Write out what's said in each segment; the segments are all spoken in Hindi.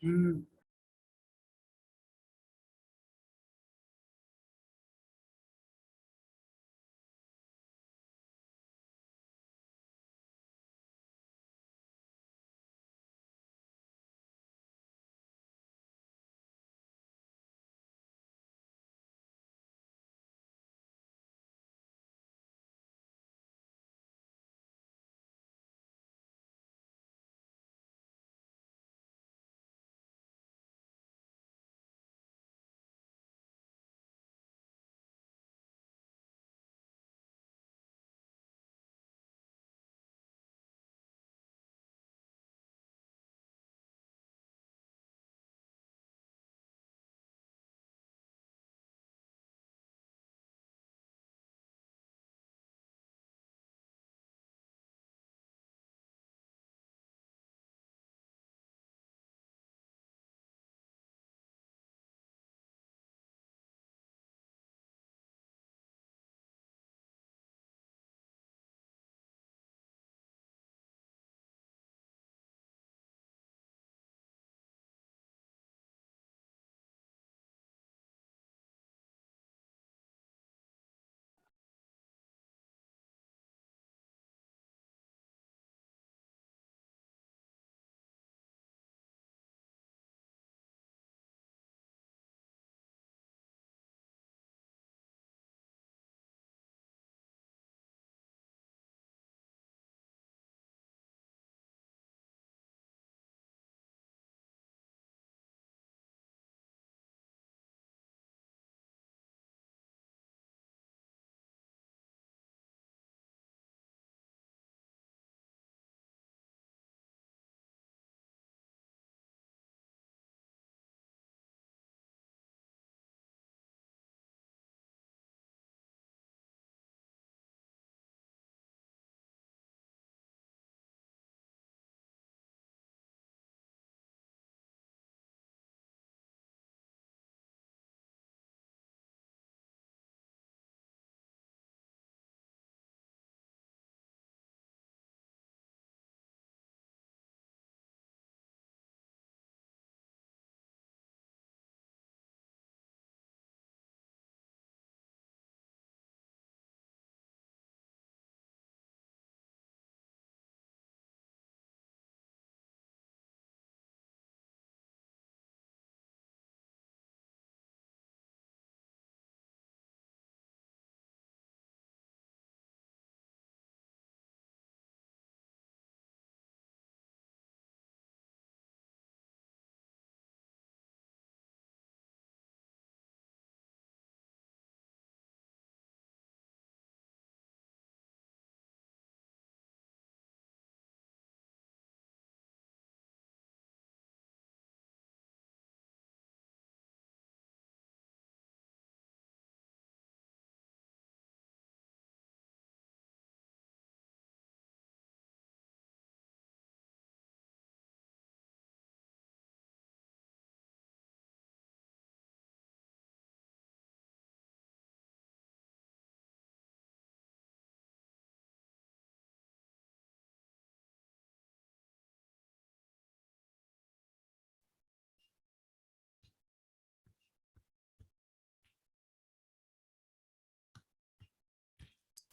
हम्म।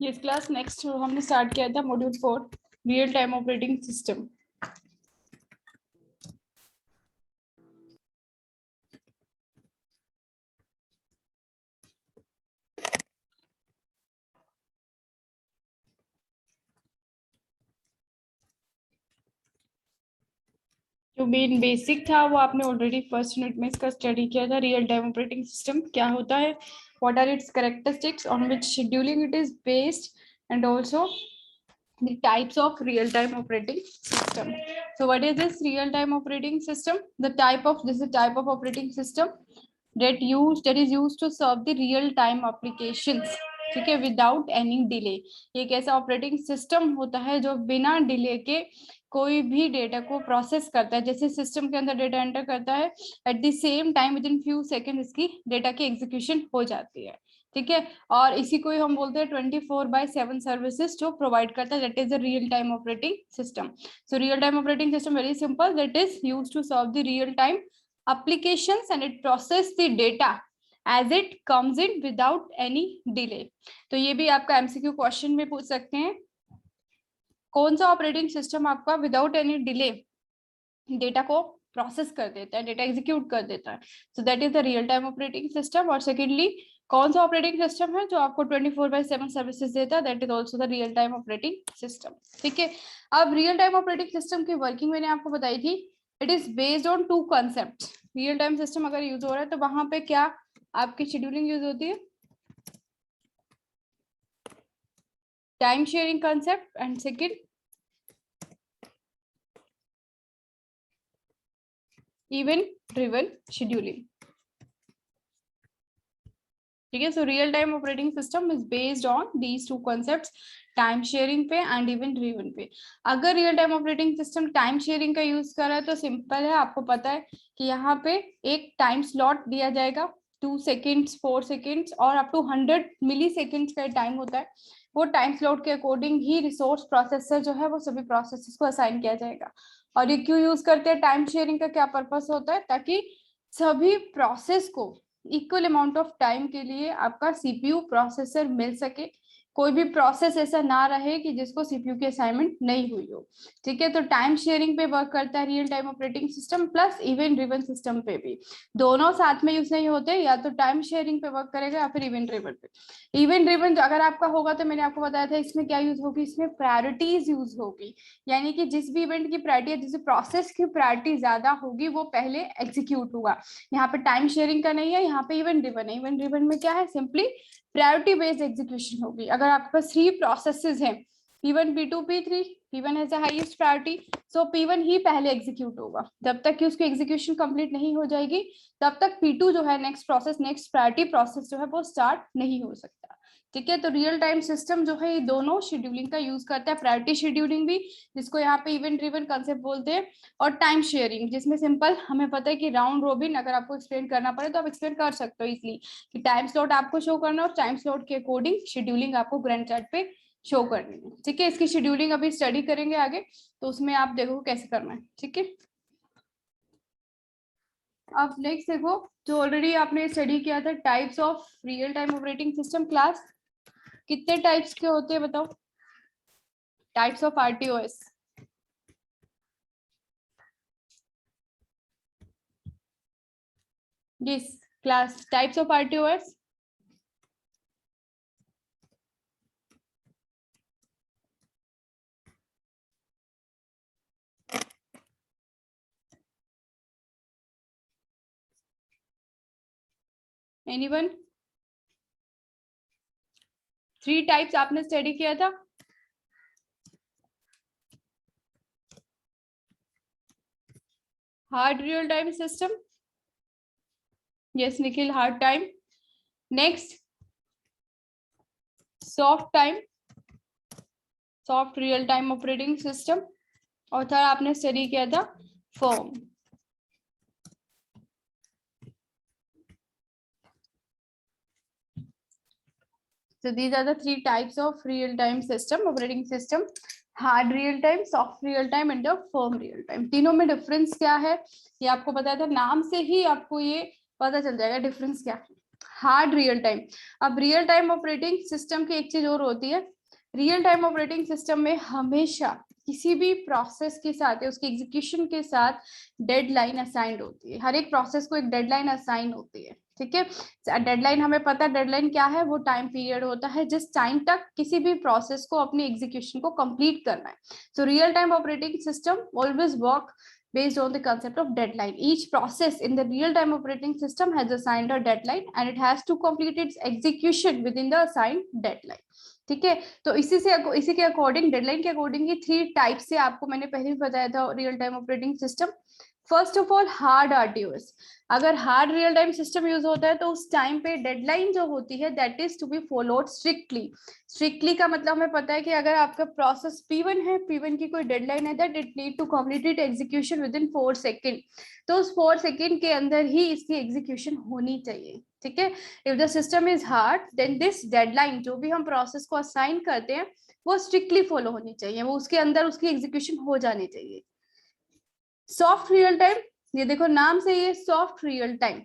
ये क्लास नेक्स्ट हमने स्टार्ट किया था module 4 real time operating system. जो मेन बेसिक था वो आपने ऑलरेडी फर्स्ट यूनिट में इसका स्टडी किया था। रियल टाइम ऑपरेटिंग सिस्टम क्या होता है, what are its characteristics, on which scheduling it is based, and also the types of real time operating system. So what is this real time operating system? This is the type of operating system that is used to serve the real time applications, ठीक है, विदाउट एनी डिले। ये एक ऐसा ऑपरेटिंग सिस्टम होता है जो बिना डिले के कोई भी डेटा को प्रोसेस करता है। जैसे सिस्टम के अंदर डेटा एंटर करता है, at the same time with in few second इसकी डेटा की एग्जीक्यूशन हो जाती है। ठीक है, और इसी को ही हम बोलते हैं 24/7 सर्विसेज जो प्रोवाइड करता है, that is the real time operating system. So real time operating system very simple, that is used to serve the real time applications and it process the data as it comes in without any delay. तो ये भी आपका एमसीक्यू क्वेश्चन में पूछ सकते हैं, कौन सा ऑपरेटिंग सिस्टम आपका विदाउट एनी डिले डेटा को प्रोसेस कर देता है, डेटा एग्जीक्यूट कर देता है. So that is the real time operating system. और सेकेंडली कौन सा ऑपरेटिंग सिस्टम है जो आपको 24/7 सर्विसेज देता है, that is also the real time operating system. ठीक है, अब रियल टाइम ऑपरेटिंग सिस्टम की वर्किंग मैंने आपको बताई थी. It is based on two concept. Real time system अगर यूज हो रहा है तो वहां पे क्या आपकी शेड्यूलिंग यूज होती है, time sharing concept, and second event driven scheduling. ठीक है, सो real time operating system is based on these two concepts, time sharing पे एंड इवेंट ड्रिवन पे. अगर real time operating system time sharing का यूज कर रहा है तो सिंपल है, आपको पता है कि यहाँ पे एक टाइम स्लॉट दिया जाएगा 2 सेकेंड्स 4 सेकेंड्स और अप टू 100 मिली सेकेंड्स का टाइम होता है. वो टाइम स्लॉट के अकॉर्डिंग ही रिसोर्स प्रोसेसर जो है वो सभी प्रोसेसेस को असाइन किया जाएगा. और ये क्यों यूज करते हैं, टाइम शेयरिंग का क्या पर्पस होता है, ताकि सभी प्रोसेस को इक्वल अमाउंट ऑफ टाइम के लिए आपका सीपीयू प्रोसेसर मिल सके. कोई भी प्रोसेस ऐसा ना रहे कि जिसको सीपीयू की असाइनमेंट नहीं हुई हो. ठीक है, तो टाइम शेयरिंग पे वर्क करता है real time operating system, plus event driven system पे भी. दोनों साथ में यूज नहीं होते, या तो टाइम शेयरिंग पे वर्क करेगा या फिर इवेंट ड्रिवन पे. इवेंट ड्रिवन अगर आपका होगा तो मैंने आपको बताया था इसमें क्या यूज होगी, इसमें प्रायोरिटीज यूज होगी. यानी कि जिस भी इवेंट की प्रायोरिटी है, जिस प्रोसेस की प्रायोरिटी ज्यादा होगी वो पहले एग्जीक्यूट होगा. यहाँ पे टाइम शेयरिंग का नहीं है, यहाँ पे इवेंट ड्रिवन है. इवेंट ड्रिवन में क्या है, सिंपली प्रायोरिटी बेस्ड एग्जीक्यूशन होगी. अगर आपके पास 3 प्रोसेसेस हैं, P1 P2 P3, P1 has the highest priority, so P1 ही पहले एग्जीक्यूट होगा. जब तक कि उसकी एग्जीक्यूशन कंप्लीट नहीं हो जाएगी तब तक P2 जो है next process, next priority process जो है वो स्टार्ट नहीं हो सकता. ठीक है, तो रियल टाइम सिस्टम जो है ये दोनों शेड्यूलिंग का यूज करता है, प्रायोरिटी शेड्यूलिंग भी जिसको यहाँ पे इवेंट ड्रिवन कंसेप्ट बोलते हैं, और टाइम शेयरिंग जिसमें सिंपल हमें पता है कि राउंड रोबिन अगर आपको एक्सप्लेन करना पड़े तो आप एक्सप्लेन कर सकते हो इजली, कि टाइम स्लॉट आपको शो करना और टाइम स्लॉट के अकॉर्डिंग शेड्यूलिंग आपको ग्रैंड चार्ट पे शो करनी है. ठीक है, इसकी शेड्यूलिंग अभी स्टडी करेंगे आगे, तो उसमें आप देखो कैसे करना है. ठीक है, अब नेक्स्ट देखो जो ऑलरेडी आपने स्टडी किया था, types of real time operating system. Class कितने टाइप्स के होते हैं बताओ, types of RTOS. Yes class, types of RTOS. Anyone? 3 types आपने स्टडी किया था. Hard real time system, yes Nikhil, hard time. Next soft time, soft real time operating system. और थर्ड आपने स्टडी किया था firm. So these are the 3 types of real time system, operating system: hard real time, soft real time and firm real time. तीनों में डिफरेंस क्या है ये आपको बताया था, नाम से ही आपको ये पता चल जाएगा डिफरेंस क्या है. हार्ड रियल टाइम, अब रियल टाइम ऑपरेटिंग सिस्टम की एक चीज और होती है, रियल टाइम ऑपरेटिंग सिस्टम में हमेशा किसी भी प्रोसेस के साथ या उसके एग्जीक्यूशन के साथ डेडलाइन असाइंड होती है. हर एक प्रोसेस को एक डेडलाइन असाइन होती है. ठीक है, डेडलाइन हमें पता है, डेडलाइन क्या है, वो टाइम पीरियड होता है जिस टाइम तक किसी भी प्रोसेस को अपनी एग्जीक्यूशन को कंप्लीट करना है. सो real time operating system always work based on the concept of deadline. Each process in the real time operating system has assigned a deadline and it has to complete its execution within the assigned deadline. ठीक है, तो इसी के अकॉर्डिंग, डेडलाइन के अकॉर्डिंग ये 3 टाइप से आपको मैंने पहले भी बताया था real time operating system. First of all hard RTOS. अगर hard real time system use होता है तो उस टाइम पे डेडलाइन जो होती है that is to be followed strictly. Strictly का मतलब हमें पता है कि अगर आपका प्रोसेस P1 है, P1 की कोई डेडलाइन है that it need to complete it execution within 4 second, तो उस 4 सेकेंड के अंदर ही इसकी एग्जीक्यूशन होनी चाहिए. ठीक है। If the system is hard then this deadline, जो भी हम प्रोसेस को असाइन करते हैं वो स्ट्रिक्टली फॉलो होनी चाहिए, वो उसके अंदर उसकी एग्जीक्यूशन हो जानी चाहिए। सॉफ्ट रियल टाइम, ये देखो नाम से ये सॉफ्ट रियल टाइम,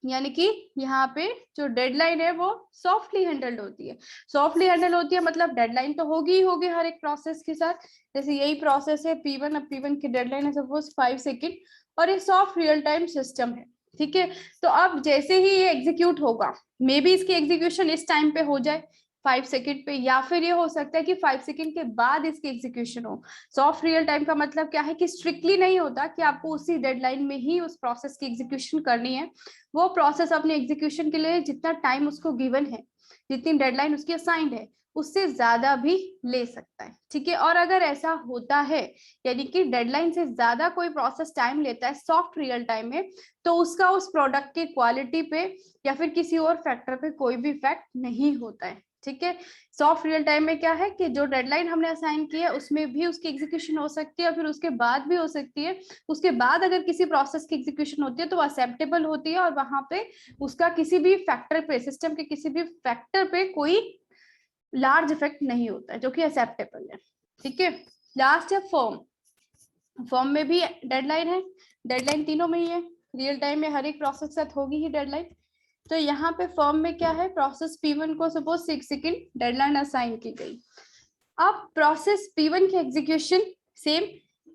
यानी कि यहाँ पे जो डेडलाइन है वो सॉफ्टली हैंडल्ड होती है। सॉफ्टली हैंडल होती है मतलब डेडलाइन तो होगी ही होगी हर एक प्रोसेस के साथ। जैसे यही प्रोसेस है P1, अब P1 की डेडलाइन है सपोज 5 सेकेंड और ये सॉफ्ट रियल टाइम सिस्टम है, ठीक है। तो अब जैसे ही ये एग्जीक्यूट होगा, मे बी इसकी एग्जीक्यूशन इस टाइम पे हो जाए 5 सेकेंड पे, या फिर ये हो सकता है कि 5 सेकेंड के बाद इसकी एग्जीक्यूशन हो। सॉफ्ट रियल टाइम का मतलब क्या है कि स्ट्रिक्टली नहीं होता कि आपको उसी डेडलाइन में ही उस प्रोसेस की एग्जीक्यूशन करनी है। वो प्रोसेस अपने एग्जीक्यूशन के लिए जितना टाइम उसको गिवन है, जितनी डेडलाइन उसकी असाइंड है, उससे ज्यादा भी ले सकता है, ठीक है। और अगर ऐसा होता है, यानी कि डेडलाइन से ज्यादा कोई प्रोसेस टाइम लेता है सॉफ्ट रियल टाइम में, तो उसका उस प्रोडक्ट की क्वालिटी पे या फिर किसी और फैक्टर पे कोई भी इफेक्ट नहीं होता है, ठीक है। सॉफ्ट रियल टाइम में क्या है कि जो डेडलाइन हमने असाइन की है उसमें भी उसकी एग्जीक्यूशन हो सकती है और फिर उसके बाद भी हो सकती है। उसके बाद अगर किसी प्रोसेस की एग्जीक्यूशन होती है तो वो एक्सेप्टेबल होती है और वहां पे उसका किसी भी फैक्टर पे, सिस्टम के किसी भी फैक्टर पे कोई लार्ज इफेक्ट नहीं होता है, जो कि एक्सेप्टेबल है, ठीक है। लास्ट है फॉर्म। फॉर्म में भी डेडलाइन है, डेडलाइन तीनों में ही है। रियल टाइम में हर एक प्रोसेस के साथ होगी ही डेडलाइन। तो यहाँ पे फॉर्म में क्या है, प्रोसेस P1 को सपोज 6 सेकेंड डेडलाइन असाइन की गई। अब प्रोसेस P1 की एग्जीक्यूशन सेम,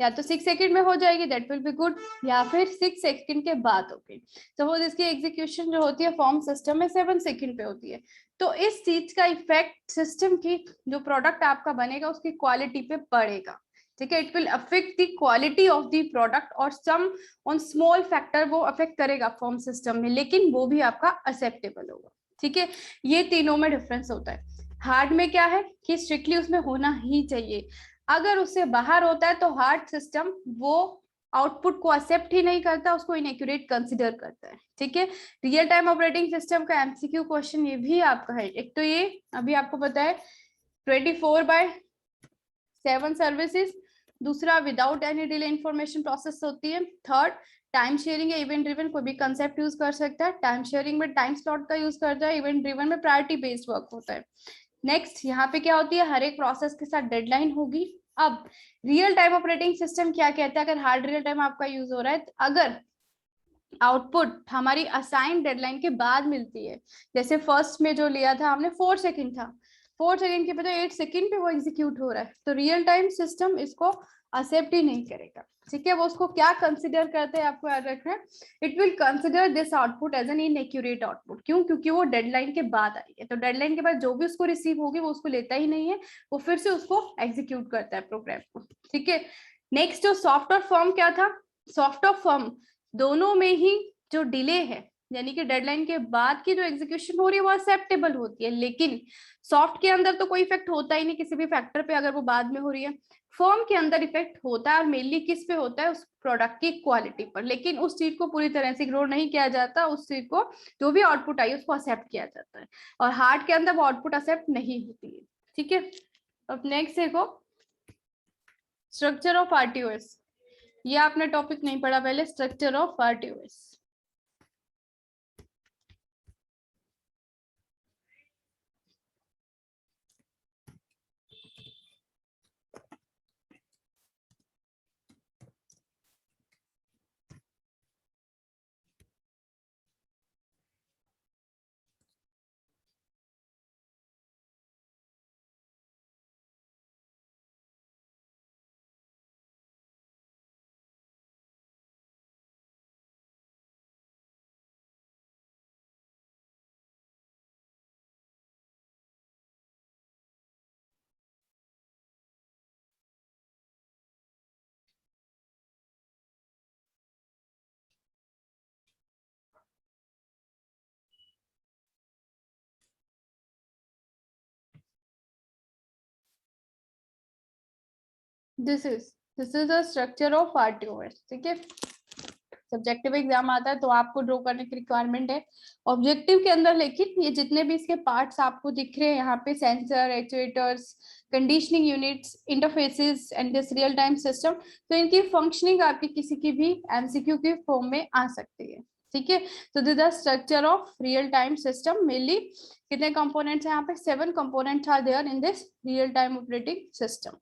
या तो 6 सेकेंड में हो जाएगी, दैट विल बी गुड, या फिर 6 सेकेंड के बाद होगी। सपोज इसकी एग्जीक्यूशन जो होती है फॉर्म सिस्टम में 7 सेकेंड पे होती है, तो इस चीज का इफेक्ट सिस्टम की जो प्रोडक्ट आपका बनेगा उसकी क्वालिटी पे पड़ेगा, ठीक है। It will affect the quality of the product और सम ऑन स्मॉल फैक्टर वो अफेक्ट करेगा फॉर्म सिस्टम में, लेकिन वो भी आपका एक्सेप्टेबल होगा, ठीक है। ये तीनों में डिफरेंस होता है। हार्ड में क्या है कि स्ट्रिक्टली उसमें होना ही चाहिए, अगर उससे बाहर होता है तो हार्ड सिस्टम वो आउटपुट को एक्सेप्ट ही नहीं करता, उसको इनएक्यूरेट कंसीडर करता है, ठीक है। रियल टाइम ऑपरेटिंग सिस्टम का एमसीक्यू क्वेश्चन ये भी आपका है। एक तो ये अभी आपको पता है 24/7 सर्विसेज, दूसरा without any delay information process होती है, थर्ड टाइम शेयरिंग या इवेंट ड्रिवन, कोई भी कंसेप्ट यूज कर सकता है। टाइम शेयरिंग में टाइम स्लॉट का यूज करता है, इवेंट ड्रिवन में प्रायोरिटी बेस्ड वर्क होता है। नेक्स्ट यहाँ पे क्या होती है, हर एक प्रोसेस के साथ डेडलाइन होगी। अब रियल टाइम ऑपरेटिंग सिस्टम क्या कहता है, अगर हार्ड रियल टाइम आपका यूज हो रहा है, अगर आउटपुट हमारी असाइन डेडलाइन के बाद मिलती है, जैसे फर्स्ट में जो लिया था हमने 4 सेकेंड था, 4 सेकेंड के बजाय 8 सेकेंड पे वो एग्जीक्यूट हो रहा है, तो रियल टाइम सिस्टम इसको एक्सेप्ट ही नहीं करेगा, ठीक है। वो उसको क्या कंसिडर करते हैं आपको याद रखना है, it will consider this output as an inaccurate output. क्यों? क्योंकि वो डेडलाइन के बाद आई है, तो डेडलाइन के बाद जो भी उसको रिसीव होगी वो उसको लेता ही नहीं है, वो फिर से उसको एग्जीक्यूट करता है प्रोग्राम को, ठीक है। नेक्स्ट जो सॉफ्ट और फर्म क्या था, सॉफ्ट और फर्म दोनों में ही जो डिले है, यानी कि डेडलाइन के बाद की जो एग्जीक्यूशन हो रही है वो एक्सेप्टेबल होती है, लेकिन सॉफ्ट के अंदर तो कोई इफेक्ट होता ही नहीं किसी भी फैक्टर पे अगर वो बाद में हो रही है। फर्म के अंदर इफेक्ट होता है और मेनली किस पे होता है, उस प्रोडक्ट की क्वालिटी पर, लेकिन उस चीज को पूरी तरह से इग्नोर नहीं किया जाता, उस चीज को जो भी आउटपुट आई उसको एक्सेप्ट किया जाता है, और हार्ड के अंदर वो आउटपुट एक्सेप्ट नहीं होती है, ठीक है। अब नेक्स्ट देखो स्ट्रक्चर ऑफ आरटीओएस, ये आपने टॉपिक नहीं पढ़ा पहले, structure of RTOS. This is the structure of RTOS, ठीक है। सब्जेक्टिव एग्जाम आता है तो आपको ड्रॉ करने की रिक्वायरमेंट है ऑब्जेक्टिव के अंदर, लेकिन ये जितने भी इसके पार्ट्स आपको दिख रहे हैं यहाँ पे, sensor, actuators, conditioning units, interfaces and this real time system, तो इनकी फंक्शनिंग आपकी किसी की भी एमसीक्यू के फॉर्म में आ सकती है, ठीक है। तो this the structure of real time system. Mainly कितने कंपोनेंट्स हैं यहाँ पे? 7 components are there in this real time operating system.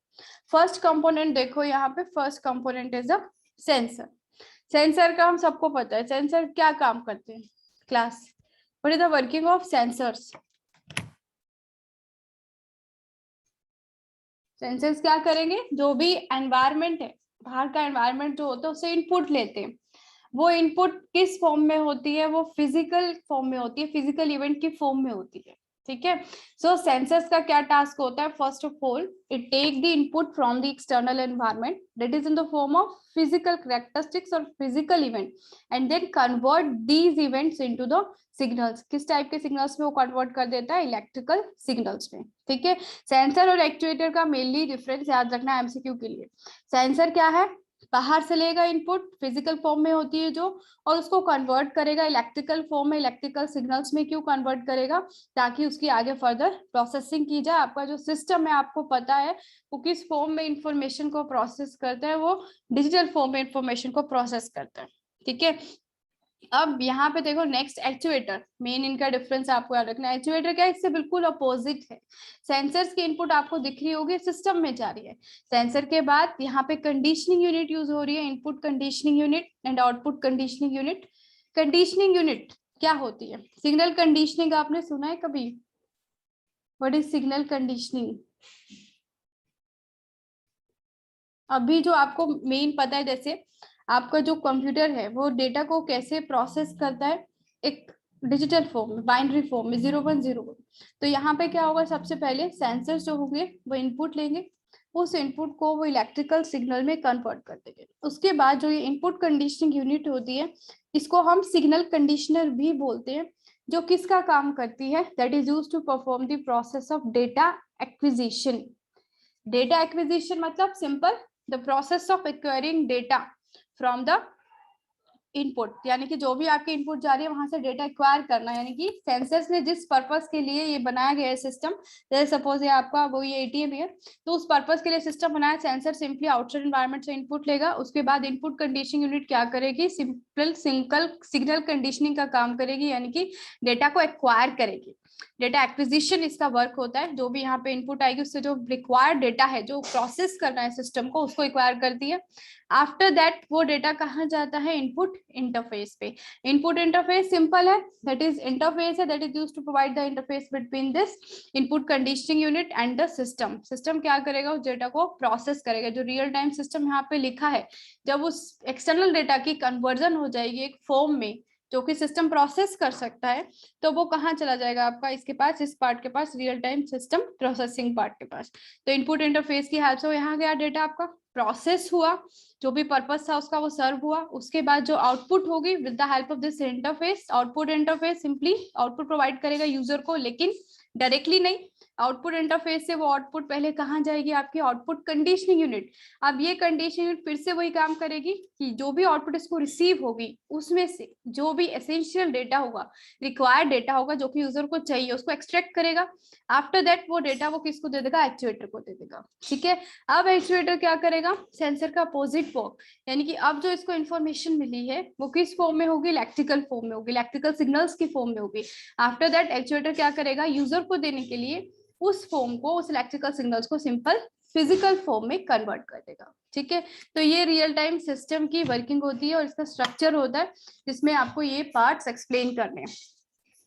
First component देखो यहाँ पे, first component is the sensor. Sensor का हम सबको पता है, सेंसर क्या काम करते हैं class? What is the working of sensors? Sensors क्या करेंगे? जो भी एनवायरमेंट है, बाहर का एनवायरमेंट जो होता है, उससे इनपुट लेते हैं। वो इनपुट किस फॉर्म में होती है? वो फिजिकल फॉर्म में होती है, फिजिकल इवेंट की फॉर्म में होती है। ठीक है। सो सेंसर्स का क्या टास्क होता है? First of all it take the input from the external environment that is in the form of physical characteristics और physical event and then convert these events into the signals. किस टाइप के सिग्नल्स में वो कन्वर्ट कर देता है? इलेक्ट्रिकल सिग्नल्स में। ठीक है। सेंसर और एक्चुएटर का मेनली डिफरेंस याद रखना है एमसीक्यू के लिए। सेंसर क्या है? बाहर से लेगा इनपुट, फिजिकल फॉर्म में होती है जो, और उसको कन्वर्ट करेगा इलेक्ट्रिकल फॉर्म में, इलेक्ट्रिकल सिग्नल्स में। क्यों कन्वर्ट करेगा? ताकि उसकी आगे फर्दर प्रोसेसिंग की जाए। आपका जो सिस्टम है आपको पता है वो किस फॉर्म में इंफॉर्मेशन को प्रोसेस करता है, वो डिजिटल फॉर्म में इंफॉर्मेशन को प्रोसेस करता है। ठीक है। अब यहाँ पे देखो नेक्स्ट एक्चुएटर, मेन इनका डिफरेंस आपको याद रखना है। एक्चुएटर क्या है? इससे बिल्कुल अपोजिट है। सेंसर्स की इनपुट आपको दिख रही होगी, सिस्टम में जा रही है। सेंसर के बाद यहाँ पे कंडीशनिंग यूनिट यूज हो रही है, input conditioning unit and output conditioning unit. Conditioning unit क्या होती है? सिग्नल कंडीशनिंग आपने सुना है कभी? What is signal conditioning? अभी जो आपको मेन पता है, जैसे आपका जो कंप्यूटर है वो डेटा को कैसे प्रोसेस करता है? एक डिजिटल फॉर्म में, बाइनरी फॉर्म में, 0101। तो यहाँ पे क्या होगा? सबसे पहले सेंसर्स जो होंगे वो इनपुट लेंगे, उस इनपुट को वो इलेक्ट्रिकल सिग्नल में कन्वर्ट कर देंगे। उसके बाद जो ये इनपुट कंडीशनिंग यूनिट होती है, इसको हम सिग्नल कंडीशनर भी बोलते हैं, जो किसका काम करती है? That is used to perform the process of data acquisition. Data acquisition मतलब simple, the process of acquiring data from the input, यानी कि जो भी आपकी इनपुट जा रही है वहां से डेटा एक्वायर करना। यानी कि सेंसर्स ने जिस पर्पस के लिए ये बनाया गया है सिस्टम, जैसे सपोज ये आपका वो ये एटीएम है, तो उस पर्पस के लिए सिस्टम बनाया। सेंसर सिंपली आउटसाइड एनवायरनमेंट से इनपुट लेगा, उसके बाद इनपुट कंडीशनिंग यूनिट क्या करेगी? सिंपल सिग्नल कंडीशनिंग का काम करेगी, यानी कि डेटा को एक्वायर करेगी। डेटा एक्विजिशन इसका वर्क होता है। जो भी यहाँ पे इनपुट आएगी उससे जो रिक्वायर्ड डेटा है, जो प्रोसेस करना है सिस्टम को, उसको एक्वायर करती है। आफ्टर दैट वो डेटा कहाँ जाता है? इनपुट इंटरफेस पे। इनपुट इंटरफेस सिंपल है, दैट इज इंटरफेस है that is used to provide the interface between this input conditioning unit and the system. System क्या करेगा? उस डेटा को प्रोसेस करेगा। जो रियल टाइम सिस्टम यहाँ पे लिखा है, जब उस एक्सटर्नल डेटा की कन्वर्जन हो जाएगी एक फॉर्म में जो कि सिस्टम प्रोसेस कर सकता है, तो वो कहाँ चला जाएगा आपका? इसके पास, इस पार्ट के पास, real time system processing part के पास। तो इनपुट इंटरफेस की हेल्प से यहाँ गया डेटा, आपका प्रोसेस हुआ, जो भी पर्पस था उसका वो सर्व हुआ। उसके बाद जो आउटपुट होगी with the help of this interface, output interface simply output provide करेगा यूजर को, लेकिन डायरेक्टली नहीं। आउटपुट इंटरफेस से वो आउटपुट पहले कहाँ जाएगी? आपकी आउटपुट कंडीशनिंग यूनिट। अब ये कंडीशनिंग यूनिट फिर से वही काम करेगी कि जो भी आउटपुट इसको रिसीव होगी उसमें से जो भी एसेंशियल डेटा होगा, रिक्वायर्ड डेटा होगा जो कि यूजर को चाहिए, उसको एक्सट्रैक्ट करेगा। आफ्टर दैट वो डेटा वो किसको दे देगा? एक्चुएटर को दे देगा। ठीक है। अब एक्चुएटर क्या करेगा? सेंसर का अपोजिट फॉर्म, यानी कि अब जो इसको इन्फॉर्मेशन मिली है वो किस फॉर्म में होगी? इलेक्ट्रिकल फॉर्म में होगी, इलेक्ट्रिकल सिग्नल्स की फॉर्म में होगी। आफ्टर दैट एक्चुएटर क्या करेगा? यूजर को देने के लिए उस फॉर्म को, उस इलेक्ट्रिकल सिग्नल्स को सिंपल फिजिकल फॉर्म में कन्वर्ट कर देगा। ठीक है। तो ये रियल टाइम सिस्टम की वर्किंग होती है और इसका स्ट्रक्चर होता है, जिसमें आपको ये पार्ट्स एक्सप्लेन करने हैं।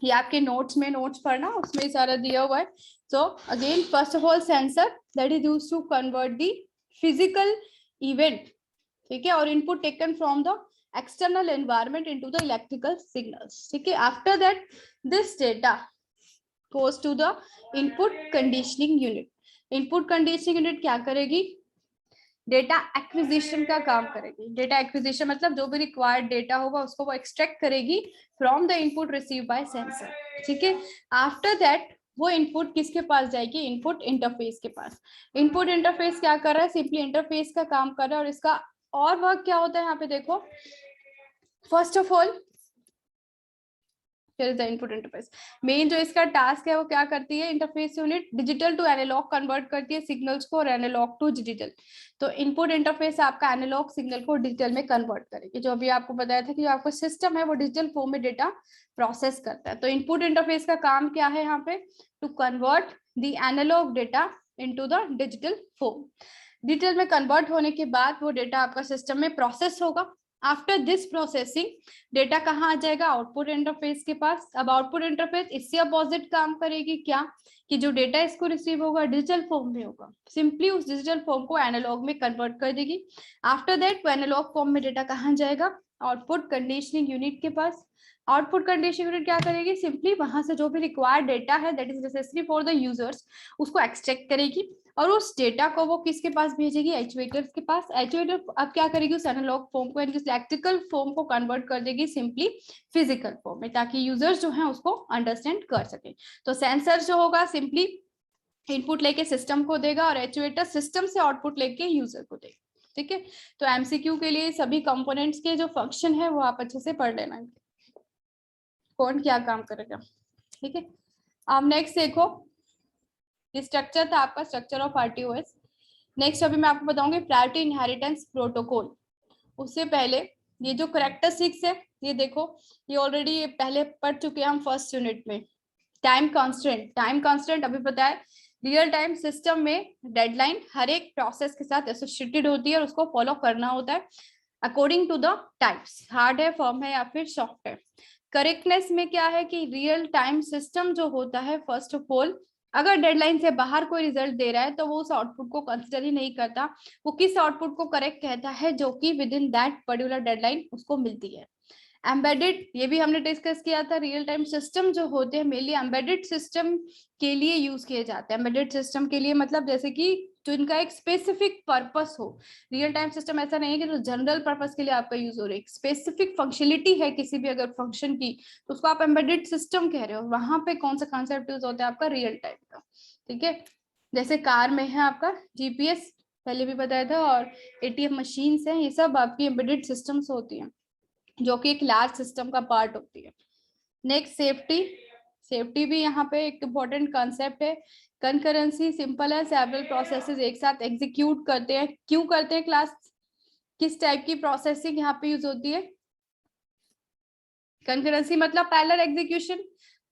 ये आपके नोट्स में, नोट्स पढ़ना, उसमें सारा दिया हुआ है। So again first of all sensor that is used to convert the physical event, ठीक है, और input taken from the external environment into the electrical signals. ठीक है। After that this data goes to the input conditioning unit. Input conditioning unit क्या करेगी? डेटा एक्विजिशन का काम करेगी। डेटा एक्विजिशन मतलब जो भी रिक्वायर्ड डेटा होगा उसको वो एक्सट्रैक्ट करेगी from the input receive by sensor. ठीक है। आफ्टर दैट वो इनपुट किसके पास जाएगी? इनपुट इंटरफेस के पास। इनपुट इंटरफेस क्या कर रहा है? सिंपली इंटरफेस का काम कर रहा है। और इसका और वर्क क्या होता है यहाँ पे देखो। First of all Here is the input interface. Main जो इसका टास्क है वो क्या करती है, interface unit digital to analog convert करती है सिग्नल्स को और एनालॉग टू डिजिटल। तो इनपुट इंटरफेस आपका एनालॉग सिग्नल को डिजिटल में कन्वर्ट करेगी। जो अभी आपको बताया था कि जो आपका सिस्टम है वो डिजिटल फॉर्म में डेटा प्रोसेस करता है। तो इनपुट इंटरफेस का काम क्या है यहाँ पे, to convert the analog data into the digital form. Digital में कन्वर्ट होने के बाद वो डेटा आपका सिस्टम में प्रोसेस होगा। आफ्टर दिस प्रोसेसिंग डेटा कहाँ आ जाएगा, आउटपुट इंटरफेस के पास। अब आउटपुट इंटरफेस इससे अपोजिट काम करेगी, क्या कि जो डेटा इसको रिसीव होगा डिजिटल फॉर्म में होगा, सिंपली उस डिजिटल फॉर्म को एनालॉग में कन्वर्ट कर देगी। आफ्टर दैट वो एनालॉग फॉर्म में डेटा कहाँ जाएगा, आउटपुट कंडीशनिंग यूनिट के पास। आउटपुट कंडीशनिंग यूनिट क्या करेगी, सिंपली वहां से जो भी रिक्वायर्ड डेटा है that is necessary for the users उसको एक्सट्रैक्ट करेगी और उस डेटा को वो किसके पास भेजेगी, एक्चुएटर्स के पास। एक्चुएटर अब क्या करेगी, उस एनालॉग फॉर्म को यानी इलेक्ट्रिकल फॉर्म को कन्वर्ट कर देगी सिंपली फिजिकल फॉर्म में, ताकि यूजर्स जो है उसको अंडरस्टैंड कर सके। तो सेंसर जो होगा सिंपली इनपुट लेके सिस्टम को देगा और एक्चुएटर सिस्टम से आउटपुट लेके यूजर को देगा। ठीक है, तो एमसीक्यू के लिए सभी कंपोनेंट्स के जो फंक्शन है वो आप अच्छे से पढ़ लेना, कौन क्या काम करेगा। ठीक है, अब नेक्स्ट देखो, स्ट्रक्चर था आपका स्ट्रक्चर ऑफ आरटीओएस। नेक्स्ट अभी मैं आपको बताऊंगी प्रायोरिटी इनहेरिटेंस प्रोटोकॉल। उससे पहले ये जो कैरेक्टरिस्टिक्स है ये देखो, ये ऑलरेडी पहले पढ़ चुके हैं हम फर्स्ट यूनिट में। टाइम कांस्टेंट अभी पता है, रियल टाइम सिस्टम में डेडलाइन हर एक प्रोसेस के साथ एसोसिएटेड होती है और उसको फॉलो करना होता है according to the types, hard है, फर्म है या फिर सॉफ्ट है। करेक्टनेस में क्या है कि रियल टाइम सिस्टम जो होता है फर्स्ट ऑफ ऑल अगर डेडलाइन से बाहर कोई रिजल्ट दे रहा है तो वो उस आउटपुट को कंसिडर ही नहीं करता। वो किस आउटपुट को करेक्ट कहता है, जो कि with in that particular deadline उसको मिलती है। एम्बेडेड, ये भी हमने डिस्कस किया था, रियल टाइम सिस्टम जो होते हैं मेनली एम्बेडेड सिस्टम के लिए यूज किए जाते हैं। एम्बेडेड सिस्टम के लिए मतलब जैसे कि जो इनका एक स्पेसिफिक पर्पस हो। रियल टाइम सिस्टम ऐसा नहीं है कि जो जनरल पर्पस के लिए आपका यूज हो रहा है, स्पेसिफिक फंक्शनलिटी है किसी भी अगर फंक्शन की तो उसको आप एम्बेडेड सिस्टम कह रहे हो। वहां पे कौन सा कॉन्सेप्ट यूज होता है आपका, रियल टाइम का। ठीक है, जैसे कार में है आपका जीपीएस, पहले भी बताया था, और एटीएम मशीन्स हैं, ये सब आपकी एम्बेडेड सिस्टम्स होती हैं जो कि एक लार्ज सिस्टम का पार्ट होती है। नेक्स्ट सेफ्टी भी यहाँ पे एक इम्पोर्टेंट कॉन्सेप्ट है। कंकरेंसी सिंपल है, सेवरल प्रोसेसेस एक साथ एग्जीक्यूट करते हैं। क्यों करते हैं क्लास, किस टाइप की प्रोसेसिंग यहाँ पे यूज होती है। कंकरेंसी मतलब पैरेलल एग्जीक्यूशन,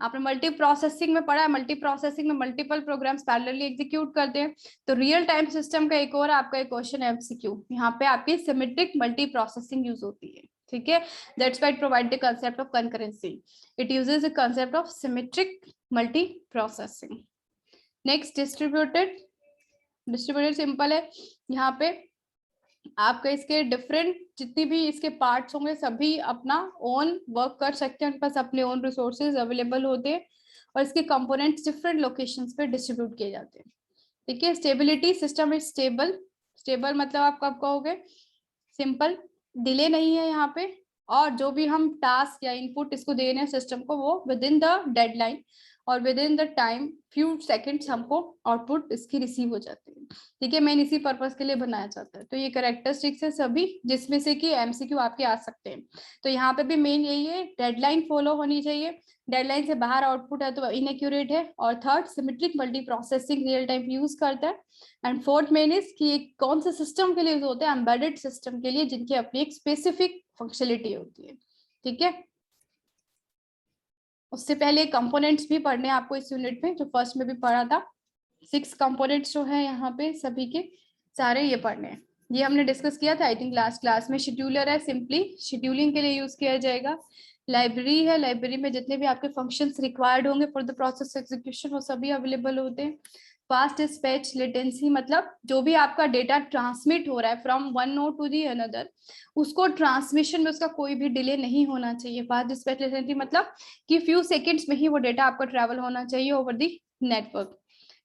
आपने मल्टी प्रोसेसिंग में पढ़ा है, मल्टी प्रोसेसिंग में मल्टीपल प्रोग्राम्स पैरेलली एग्जीक्यूट करते हैं। तो रियल टाइम सिस्टम का एक और आपका एक क्वेश्चन है एमसीक्यू, यहाँ पे आपकी सिमेट्रिक मल्टी प्रोसेसिंग यूज होती है। ठीक है, that's why it provide the concept of concurrency, it uses the concept of symmetric multi processing. Next distributed simple है, यहाँ पे आपका इसके डिफरेंट जितनी भी इसके पार्ट्स होंगे सभी अपना ओन वर्क कर सकते हैं, उनके पास अपने ओन रिसोर्सेज अवेलेबल होते हैं और इसके कंपोनेंट्स डिफरेंट लोकेशंस पे डिस्ट्रीब्यूट किए जाते हैं। ठीक है, स्टेबिलिटी, सिस्टम इज स्टेबल मतलब आप कब कहोगे, सिंपल, डिले नहीं है यहाँ पे, और जो भी हम टास्क या इनपुट इसको दे रहे हैं सिस्टम को वो विद इन द डेडलाइन और with in the time few seconds हमको आउटपुट इसकी रिसीव हो जाती है। ठीक है, मेन इसी पर्पस के लिए बनाया जाता है। तो ये कैरेक्टरिस्टिक्स है सभी जिसमें से कि एमसीक्यू आपके आ सकते हैं। तो यहाँ पे भी मेन यही है, डेडलाइन फॉलो होनी चाहिए, डेडलाइन से बाहर आउटपुट है तो इनएक्यूरेट है। और third, symmetric multi processing real time use करता है। एंड फोर्थ मेन इज कि कौन से सिस्टम के लिए यूज होता है, एम्बेडेड सिस्टम के लिए जिनकी अपनी एक स्पेसिफिक फंक्शनलिटी होती है। ठीक है, उससे पहले कंपोनेंट्स भी पढ़ने आपको इस यूनिट में, जो फर्स्ट में भी पढ़ा था। 6 कंपोनेंट्स जो है यहाँ पे सभी के सारे ये पढ़ने हैं। ये हमने डिस्कस किया था आई थिंक लास्ट क्लास में। शेड्यूलर है, सिंपली शेड्यूलिंग के लिए यूज किया जाएगा। लाइब्रेरी है, लाइब्रेरी में जितने भी आपके फंक्शंस रिक्वायर्ड होंगे फॉर द प्रोसेस एग्जीक्यूशन वो सभी अवेलेबल होते हैं। फास्ट डिस्पैच, लेटेंसी मतलब जो भी आपका डेटा ट्रांसमिट हो रहा है from one node to the another, उसको ट्रांसमिशन में उसका कोई भी डिले नहीं होना चाहिए। फास्ट डिस्पैच लेटेंसी मतलब कि फ्यू सेकंड्स में ही वो डेटा आपका ट्रैवल होना चाहिए over the network.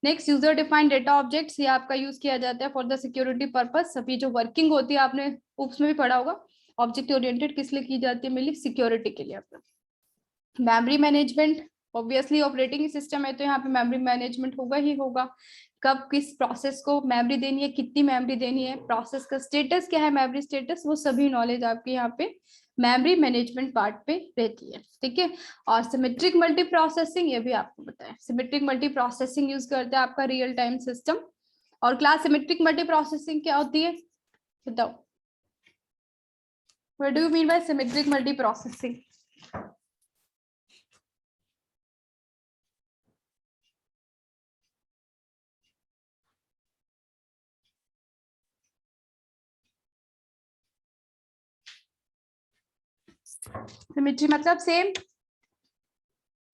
Next, user defined data objects, ये आपका यूज किया जाता है फॉर द सिक्योरिटी पर्पस। सभी जो वर्किंग होती है आपने उसमें भी पढ़ा होगा, ऑब्जेक्ट ओरिएंटेड किस लिए की जाती है, मेनली सिक्योरिटी के लिए आपका। Memory management, obviously operating system है तो यहाँ पे मेमोरी मैनेजमेंट होगा ही होगा। कब किस प्रोसेस को मेमोरी देनी है, कितनी मेमोरी देनी है, प्रोसेस का स्टेटस क्या है, मेमोरी स्टेटस, वो सभी नॉलेज आपके यहाँ पे मेमोरी मैनेजमेंट पार्ट पे रहती है, ठीक है। और सिमेट्रिक मल्टी प्रोसेसिंग, ये भी आपको पता है, सिमेट्रिक मल्टी प्रोसेसिंग यूज करता है आपका रियल टाइम सिस्टम। और क्लास सिमेट्रिक मल्टी प्रोसेसिंग क्या होती है बताओ, what do you mean by symmetric multi processing? Symmetry मतलब same,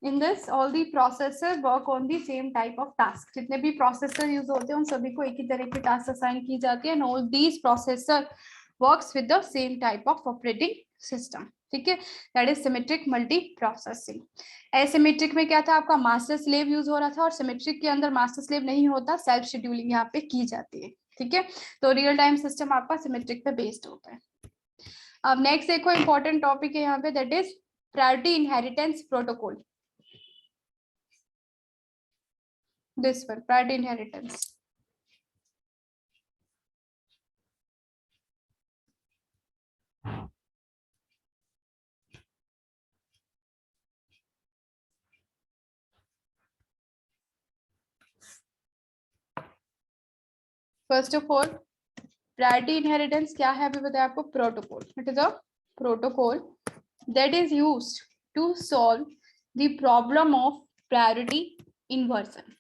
in this all the processor work on the same type of task, जितने भी प्रोसेसर यूज होते हैं उन सभी को एक ही तरह की टास्क असाइन की जाती है, and all these processor works with the same type of operating system, ठीक है। That is symmetric multi processing. Asymmetric में क्या था आपका, मास्टर स्लेव यूज हो रहा था, और सिमेट्रिक के अंदर मास्टर स्लेव नहीं होता, सेल्फ शेड्यूलिंग यहाँ पे की जाती है, ठीक है। तो रियल टाइम सिस्टम आपका सिमेट्रिक पे बेस्ड होता है। अब नेक्स्ट देखो इंपॉर्टेंट टॉपिक है यहाँ पे, that is priority inheritance protocol. This one, priority inheritance. First of all, priority inheritance क्या है अभी बताया आपको, protocol. It is a protocol that is used to solve the problem of priority inversion.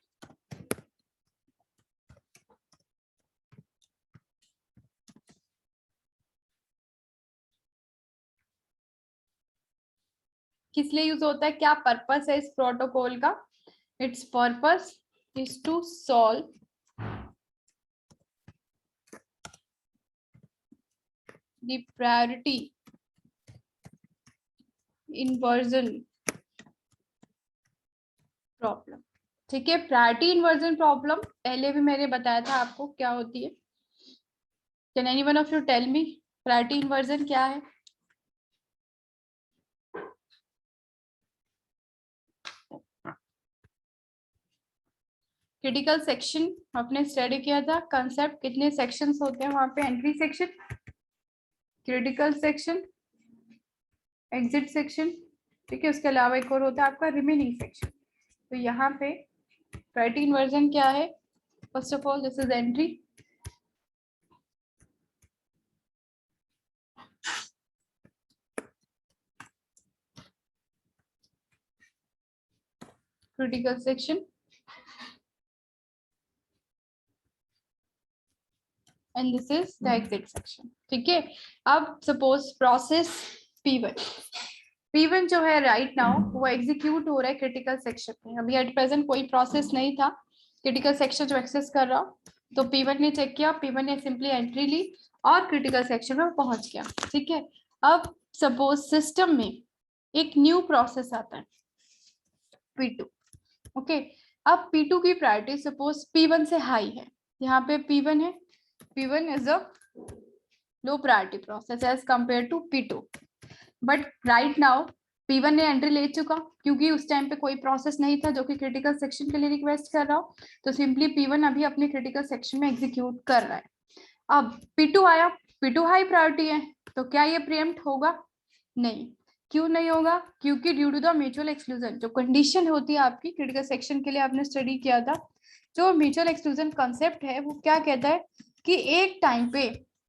किस लिए यूज होता है, क्या पर्पस है इस प्रोटोकॉल का? It's purpose is to solve the priority inversion problem, ठीक है। प्रायोरिटी इन्वर्जन प्रॉब्लम पहले भी मैंने बताया था आपको क्या होती है। Can anyone of you tell me priority inversion क्या है? क्रिटिकल सेक्शन आपने स्टडी किया था कंसेप्ट, कितने सेक्शंस होते हैं वहां पे, entry section, critical section, exit section, ठीक है। उसके अलावा एक और होता है आपका रिमेनिंग सेक्शन। तो यहाँ पे प्रायोरिटी इन्वर्जन क्या है, first of all this is entry, critical section and this is the exit section, ठीक है। अब सपोज प्रोसेस P1 जो है राइट नाउ वो एग्जीक्यूट हो रहा है क्रिटिकल सेक्शन में, अभी एट प्रेजेंट कोई प्रोसेस नहीं था क्रिटिकल सेक्शन जो एक्सेस कर रहा हो, तो P1 ने चेक किया, P1 ने सिंपली एंट्री ली और क्रिटिकल सेक्शन में पहुंच गया, ठीक है। अब सपोज सिस्टम में एक न्यू प्रोसेस आता है P2, ओके। अब P2 की प्रायोरिटी सपोज P1 से हाई है, यहाँ पे P1 है, P1 is a low priority process as compare to P2, but right now P1 ने एंट्री ले चुका, क्योंकि उस टाइम पे कोई प्रोसेस नहीं था जो कि क्रिटिकल सेक्शन के लिए रिक्वेस्ट कर रहा हो, तो सिंपली P1 अभी अपने क्रिटिकल सेक्शन में एग्जीक्यूट कर रहा है। अब P2 आया, P2 हाई प्रायोरिटी है, तो क्या ये प्रीएम्प्ट होगा? नहीं। क्यों नहीं होगा? क्योंकि due to the mutual exclusion, जो कंडीशन होती है आपकी क्रिटिकल सेक्शन के लिए आपने स्टडी किया था, जो म्यूचुअल एक्सक्लूजन कंसेप्ट है वो क्या कहता है कि एक टाइम पे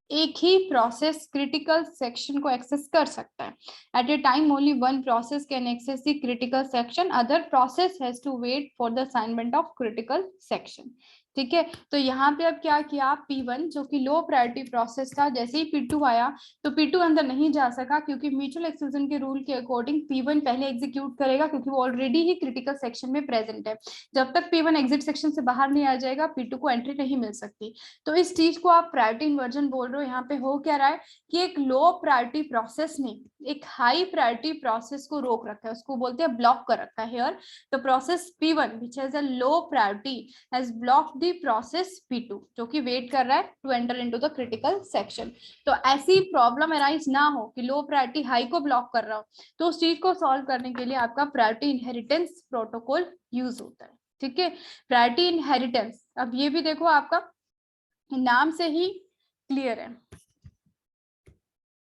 एक ही प्रोसेस क्रिटिकल सेक्शन को एक्सेस कर सकता है। At a time only one process can access the critical section, other process has to wait for the assignment of critical section, ठीक है। तो यहाँ पे अब क्या किया, P1 जो कि लो प्रायोरिटी प्रोसेस था, जैसे ही P2 आया तो P2 अंदर नहीं जा सका, क्योंकि म्यूचुअल एक्सक्लूजन के रूल के अकॉर्डिंग P1 पहले एग्जीक्यूट करेगा, क्योंकि वो ऑलरेडी ही क्रिटिकल सेक्शन में प्रेजेंट है। जब तक P1 एग्जिट सेक्शन से बाहर नहीं आ जाएगा P2 को एंट्री नहीं मिल सकती। तो इस चीज को आप प्रायोरिटी इन्वर्जन बोल रहे हो। यहाँ पे हो क्या रहा है कि एक लो प्रायोरिटी प्रोसेस ने एक हाई प्रायोरिटी प्रोसेस को रोक रखा है, उसको बोलते हैं ब्लॉक कर रखा है हियर। तो process P1 which has a low priority has blocked the process P2 जो कि वेट कर रहा है to enter into the critical section. तो ऐसी प्रॉब्लम अराइज ना हो कि लो प्रायोरिटी हाई को ब्लॉक कर रहा हो, तो उस चीज को सॉल्व करने के लिए आपका प्रायोरिटी इनहेरिटेंस प्रोटोकॉल यूज होता है, ठीक है। प्रायोरिटी इनहेरिटेंस, अब ये भी देखो आपका नाम से ही क्लियर है,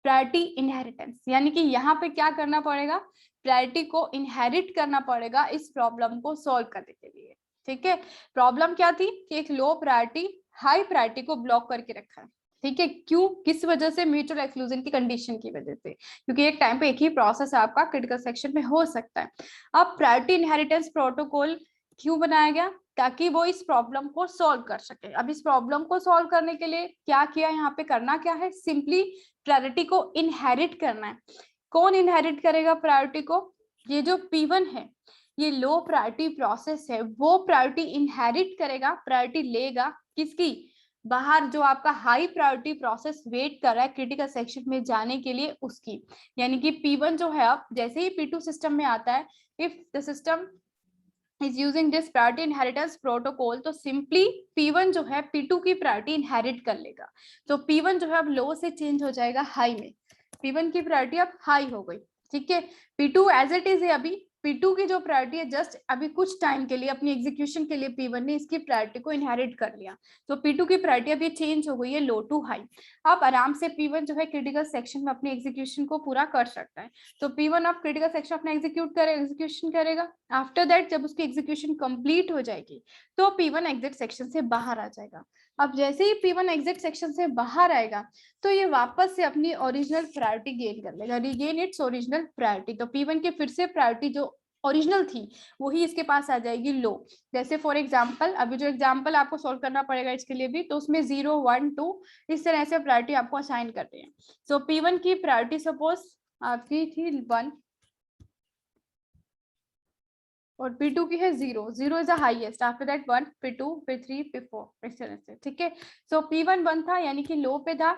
प्रायोरिटी इनहेरिटेंस, यानी कि यहाँ पे क्या करना पड़ेगा, प्रायोरिटी को इनहेरिट करना पड़ेगा इस प्रॉब्लम को सॉल्व करने के लिए। ठीक है, प्रॉब्लम क्या थी कि एक लो प्रायोरिटी हाई प्रायोरिटी को ब्लॉक करके रखा है। ठीक है, क्यों, किस वजह से, म्यूचुअल एक्सक्लूजन की कंडीशन की वजह से, क्योंकि एक टाइम पे एक ही प्रोसेस आपका क्रिटिकल सेक्शन में हो सकता है। अब प्रायोरिटी इनहेरिटेंस प्रोटोकॉल क्यों बनाया गया, ताकि वो इस प्रॉब्लम को सॉल्व कर सके। अब इस प्रॉब्लम को सॉल्व करने के लिए क्या किया, यहाँ पे करना क्या है, सिंपली प्रायोरिटी को इनहेरिट करना है। कौन इनहेरिट करेगा प्रायोरिटी को, ये जो P1 है, ये लो प्रायोरिटी प्रोसेस है, वो प्रायोरिटी इनहेरिट करेगा, प्रायोरिटी लेगा किसकी, बाहर जो आपका हाई प्रायोरिटी प्रोसेस वेट कर रहा है क्रिटिकल सेक्शन में जाने के लिए उसकी। यानी कि P1 जो है, अब जैसे ही P2 सिस्टम में आता है, if the system is using this priority inheritance protocol, तो सिंपली P1 जो है P2 की प्रायोरिटी इनहेरिट कर लेगा। तो P1 जो है अब लो से चेंज हो जाएगा हाई में, P1 की प्रायोरिटी अब हाई हो गई। ठीक है, P2 एज इट इज है, अभी P2 की जो प्रायोरिटी है जस्ट अभी कुछ टाइम के लिए अपनी एग्जीक्यूशन के लिए P1 ने इसकी प्रायोरिटी को इनहेरिट कर लिया, तो P2 की प्रायोरिटी अब ये चेंज हो गई है लो टू हाई। अब आराम से P1 जो है क्रिटिकल सेक्शन में अपनी एग्जीक्यूशन को पूरा कर सकता है। तो P1 अब क्रिटिकल सेक्शन अपना एग्जीक्यूशन करेगा। आफ्टर दैट जब उसकी एग्जीक्यूशन कंप्लीट हो जाएगी तो P1 एग्जिट सेक्शन से बाहर आ जाएगा। अब जैसे ही P1 एग्जिट सेक्शन से बाहर आएगा तो ये वापस से अपनी ओरिजिनल प्रायोरिटी गेन कर लेगा, रीगेन इट्स ओरिजिनल प्रायोरिटी। तो P1 की फिर से प्रायोरिटी जो ओरिजिनल थी वही इसके पास आ जाएगी लो। जैसे फॉर एग्जांपल, अभी जो एग्जांपल आपको सॉल्व करना पड़ेगा इसके लिए भी, तो उसमें 0 1 2 इस तरह से प्रायोरिटी आपको असाइन करते हैं। सो P1 की प्रायोरिटी सपोज आपकी थी 1 और P2 की है 0, 0 is the highest, after that 1, P2, P3, P4 इस तरह से। ठीक है, सो P1 1 था यानी कि लो पे था,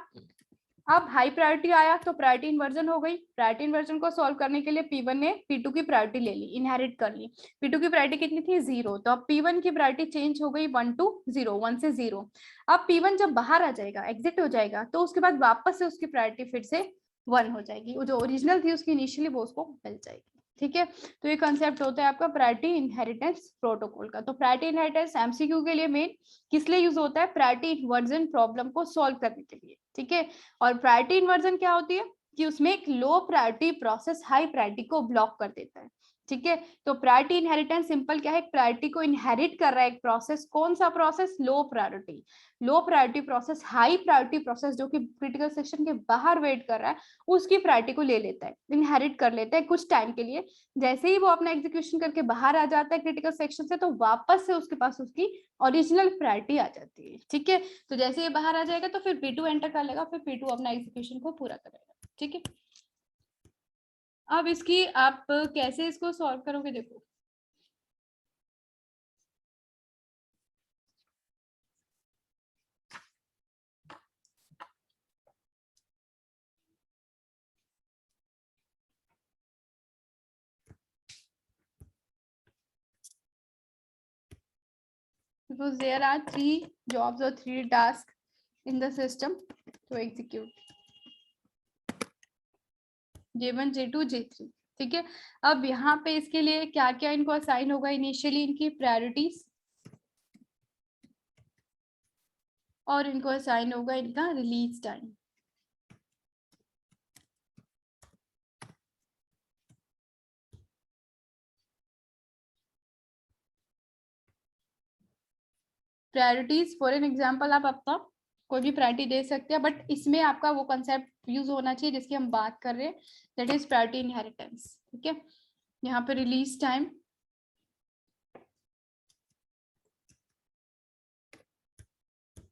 अब हाई प्रायोरिटी आया तो प्रायोरिटी इन्वर्जन हो गई। प्रायोरिटी इन्वर्जन को सॉल्व करने के लिए P1 ने P2 की प्रायोरिटी ले ली, इनहेरिट कर ली। P2 की प्रायोरिटी कितनी थी 0, तो अब P1 की प्रायोरिटी चेंज हो गई 1 to 0, 1 से 0। अब P1 जब बाहर आ जाएगा, एग्जिट हो जाएगा, तो उसके बाद वापस से उसकी प्रायोरिटी फिर से 1 हो जाएगी, वो जो ओरिजिनल थी उसकी इनिशियली वो उसको मिल जाएगी। ठीक है, तो ये कंसेप्ट होता है आपका प्रायोरिटी इनहेरिटेंस प्रोटोकॉल का। तो प्रायोरिटी इनहेरिटेंस एमसीक्यू के लिए मेन किस लिए यूज होता है, प्रायोरिटी इन्वर्जन प्रॉब्लम को सॉल्व करने के लिए। ठीक है, और प्रायोरिटी इन्वर्जन क्या होती है कि उसमें एक लो प्रायोरिटी प्रोसेस हाई प्रायोरिटी को ब्लॉक कर देता है। ठीक है, तो प्रायोरिटी इनहेरिटेंस सिंपल क्या है, प्रायोरिटी को इनहेरिट कर रहा है एक प्रोसेस, कौन सा प्रोसेस, लो प्रायोरिटी। लो priority process high priority process जो कि क्रिटिकल सेक्शन के बाहर वेट कर रहा है उसकी प्रायोरिटी को ले लेता है, इनहेरिट कर लेता है कुछ टाइम के लिए। जैसे ही वो अपना एग्जीक्यूशन करके बाहर आ जाता है क्रिटिकल सेक्शन से, तो वापस से उसके पास उसकी ओरिजिनल प्रायोरिटी आ जाती है। ठीक है, तो जैसे ये बाहर आ जाएगा तो फिर P2 एंटर कर लेगा, फिर P2 अपना एग्जीक्यूशन को पूरा करेगा। ठीक है, अब इसकी आप कैसे इसको सॉल्व करोगे, देखो because there are 3 jobs or 3 tasks in the system to execute, J1 J2 J3। ठीक है, अब यहाँ पे इसके लिए क्या क्या इनको असाइन होगा, इनिशियली इनकी प्रायोरिटीज, और इनको असाइन होगा इनका release time. Priorities for an example आप अपना कोई भी प्रायोरिटी दे सकते हैं, बट इसमें आपका वो कंसेप्ट यूज होना चाहिए जिसकी हम बात कर रहे हैं, दैट इज प्रायोरिटी इनहेरिटेंस। ठीक है, यहाँ पे रिलीज टाइम,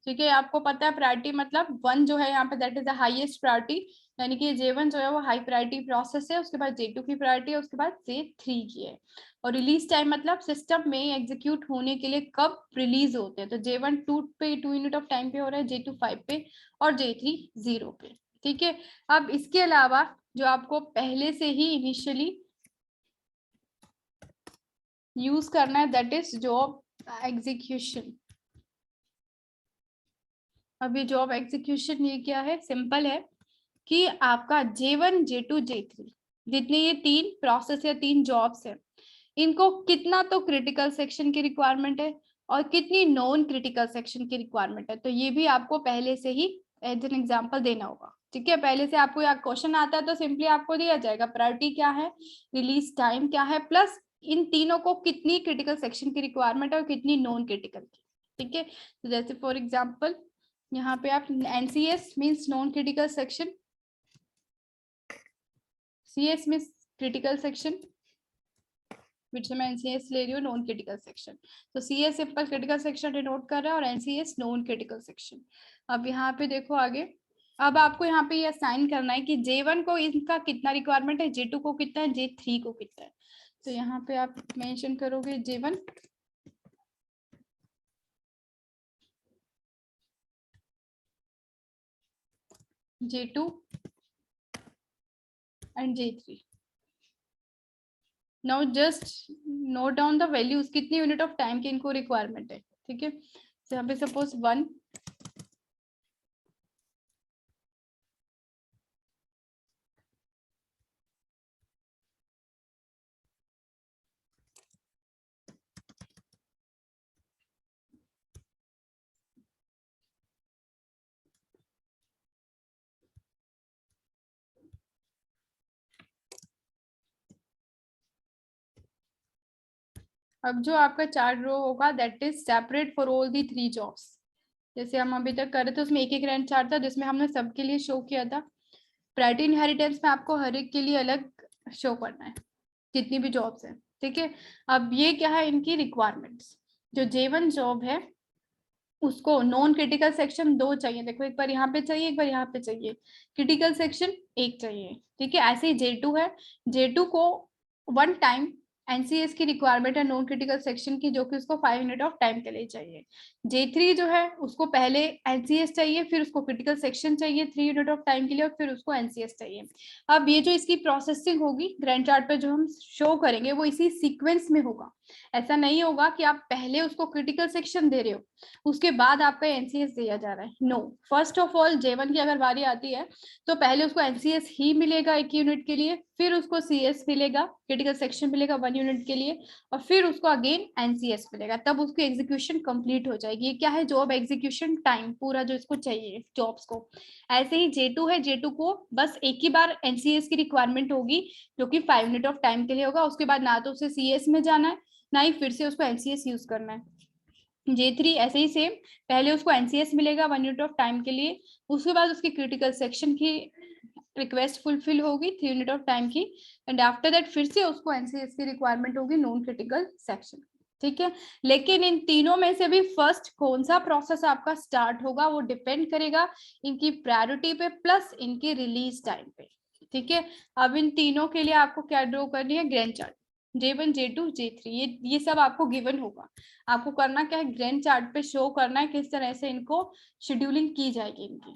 ठीक है, आपको पता है प्रायोरिटी मतलब 1 जो है यहाँ पे that is the highest priority, यानी कि J1 जो है वो हाई प्रायोरिटी प्रोसेस है, उसके बाद J2 की प्रायोरिटी है, उसके बाद J3 की है। और रिलीज टाइम मतलब सिस्टम में एग्जीक्यूट होने के लिए कब रिलीज होते हैं, तो J1 2 पे 2 यूनिट ऑफ टाइम पे हो रहा है, J2 5 पे और J3 0 पे। ठीक है, अब इसके अलावा जो आपको पहले से ही इनिशियली यूज करना है दैट इज जॉब एग्जीक्यूशन। अभी जॉब एग्जीक्यूशन ये क्या है, सिंपल है कि आपका J1 J2 J3 जितने ये 3 प्रोसेस या 3 जॉब्स है, इनको कितना तो क्रिटिकल सेक्शन की रिक्वायरमेंट है और कितनी नॉन क्रिटिकल सेक्शन की रिक्वायरमेंट है, तो ये भी आपको पहले से ही एज एन एग्जाम्पल देना होगा। ठीक है, पहले से आपको यहाँ क्वेश्चन आता है तो सिंपली आपको दिया जाएगा प्रायोरिटी क्या है, रिलीज टाइम क्या है, प्लस इन तीनों को कितनी क्रिटिकल सेक्शन की रिक्वायरमेंट है और कितनी नॉन क्रिटिकल की। ठीक है, तो जैसे फॉर एग्जाम्पल यहाँ पे आप NCS means non critical section, CS means critical section, which मैं एनसीएस ले रही हूँ नॉन क्रिटिकल सेक्शन। तो CS simple critical section denote कर रहा है और एनसीएस नॉन क्रिटिकल सेक्शन। अब यहाँ पे देखो आगे, अब आपको यहाँ पे ये असाइन करना है कि J1 को इनका कितना रिक्वायरमेंट है, J2 को कितना है, J3 को कितना है। तो यहाँ पे आप मेंशन करोगे J1, J2 and J3। Now just note down the values, कितनी यूनिट ऑफ टाइम की इनको रिक्वायरमेंट है। ठीक है, तो यहाँ पे सपोज 1, अब जो आपका चार्ट रो होगा that is separate for all the 3 jobs. जैसे हम अभी तक कर रहे थे उसमें एक एक रैंक चार्ट था जिसमें हमने सबके लिए शो किया था। प्रायोरिटी इनहेरिटेंस में आपको हर एक के लिए अलग शो करना है जितनी भी जॉब्स है। ठीक है, अब ये क्या है इनकी रिक्वायरमेंट्स। जो J1 जॉब है उसको नॉन क्रिटिकल सेक्शन 2 चाहिए, देखो एक बार यहाँ पे चाहिए एक बार यहाँ पे चाहिए, क्रिटिकल सेक्शन 1 चाहिए। ठीक है, ऐसे ही J2 है, J2 को 1 टाइम एनसीएस की रिक्वायरमेंट है नॉन क्रिटिकल सेक्शन की, जो कि उसको 5 यूनिट ऑफ टाइम के लिए चाहिए। J3 जो है उसको पहले एनसीएस चाहिए, फिर उसको क्रिटिकल सेक्शन चाहिए 3 यूनिट ऑफ टाइम के लिए, और फिर उसको एनसीएस चाहिए। अब ये जो इसकी प्रोसेसिंग होगी ग्रैंड चार्ट पे जो हम शो करेंगे वो इसी सीक्वेंस में होगा। ऐसा नहीं होगा कि आप पहले उसको क्रिटिकल सेक्शन दे रहे हो उसके बाद आपका एनसीएस दिया जा रहा है। No, first of all J1 की अगर बारी आती है तो पहले उसको एनसीएस ही मिलेगा 1 यूनिट के लिए, फिर उसको सीएस मिलेगा, क्रिटिकल सेक्शन मिलेगा 1 यूनिट के लिए, और फिर उसको अगेन एनसीएस मिलेगा, तब उसकी एग्जीक्यूशन कंप्लीट हो जाएगी। ये क्या है, जॉब एग्जीक्यूशन टाइम पूरा जो इसको चाहिए जॉब्स को। ऐसे ही J2 है, J2 को बस एक ही बार एनसीएस की रिक्वायरमेंट होगी जो कि 5 यूनिट ऑफ टाइम के लिए होगा, उसके बाद ना तो उसे सीएस में जाना है ना ही फिर से उसको एनसीएस यूज करना है। J3 ऐसे ही सेम, पहले उसको एनसीएस मिलेगा 1 यूनिट ऑफ टाइम के लिए, उसके बाद उसकी क्रिटिकल सेक्शन की रिक्वेस्ट फुलफिल होगी 3 यूनिट ऑफ टाइम की, एंड आफ्टर दैट फिर से उसको एनसीएस की रिक्वायरमेंट होगी नॉन क्रिटिकल सेक्शन। ठीक है, लेकिन इन तीनों में से भी फर्स्ट कौन सा प्रोसेस आपका स्टार्ट होगा वो डिपेंड करेगा इनकी प्रायोरिटी पे प्लस इनकी रिलीज टाइम पे। ठीक है, अब इन तीनों के लिए आपको क्या ड्रॉ करनी है, grand chart. J1 J2 J3 ये सब आपको गिवन होगा। आपको करना क्या है, ग्रैंड चार्ट पे शो करना है किस तरह से इनको शेड्यूलिंग की जाएगी इनकी।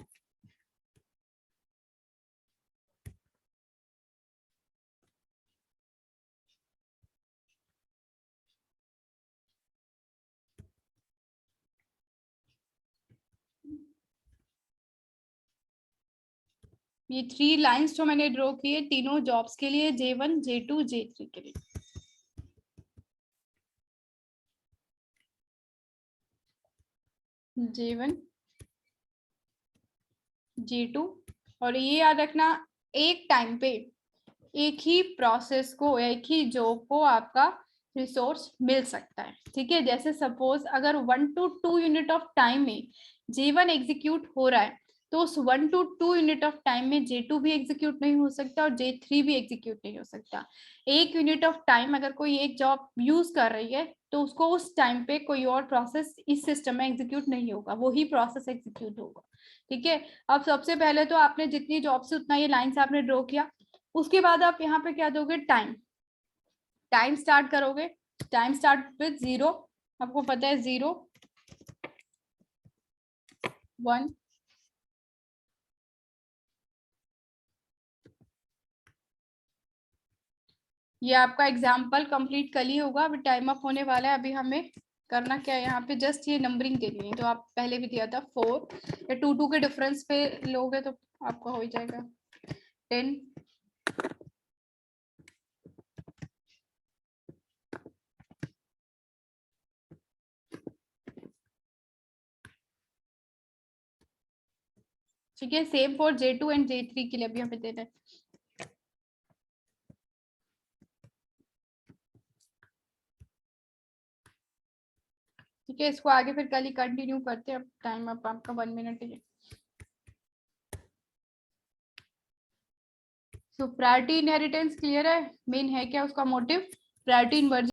ये 3 लाइंस जो मैंने ड्रॉ किए तीनों जॉब्स के लिए, J1 J2 J3 के लिए। J1 J2, और ये याद रखना एक टाइम पे एक ही प्रोसेस को एक ही जॉब को आपका रिसोर्स मिल सकता है। ठीक है, जैसे सपोज अगर 1 to 2 यूनिट ऑफ टाइम में J1 एग्जीक्यूट हो रहा है तो उस 1 to 2 यूनिट ऑफ टाइम में J2 भी एग्जीक्यूट नहीं हो सकता और J3 भी एग्जीक्यूट नहीं हो सकता। 1 यूनिट ऑफ टाइम अगर कोई एक जॉब यूज कर रही है तो उसको उस टाइम पे कोई और प्रोसेस इस सिस्टम में एग्जीक्यूट नहीं होगा, वही प्रोसेस एग्जीक्यूट होगा। ठीक है, अब सबसे पहले तो आपने जितनी जॉब से उतना ये लाइन्स आपने ड्रॉ किया, उसके बाद आप यहाँ पे क्या दोगे, टाइम। टाइम स्टार्ट करोगे, टाइम स्टार्ट विद 0, आपको पता है 0 1, ये आपका एग्जाम्पल कंप्लीट कल ही होगा, अभी टाइम अप होने वाला है। अभी हमें करना क्या है, यहाँ पे जस्ट ये नंबरिंग देनी है जो आप पहले भी दिया था 4 या 2 के डिफरेंस पे लोगे तो आपका हो जाएगा 10, ठीक है, same for J2 and J3 के लिए भी हमें देना है। ठीक है, इसको आगे फिर कल ही कंटिन्यू करते हैं, अब टाइम अब आपका 1 मिनट है। सो प्रायोरिटी इनहेरिटेंस क्लियर है, मेन है क्या उसका मोटिव, प्रायोरिटी इन्वर्जन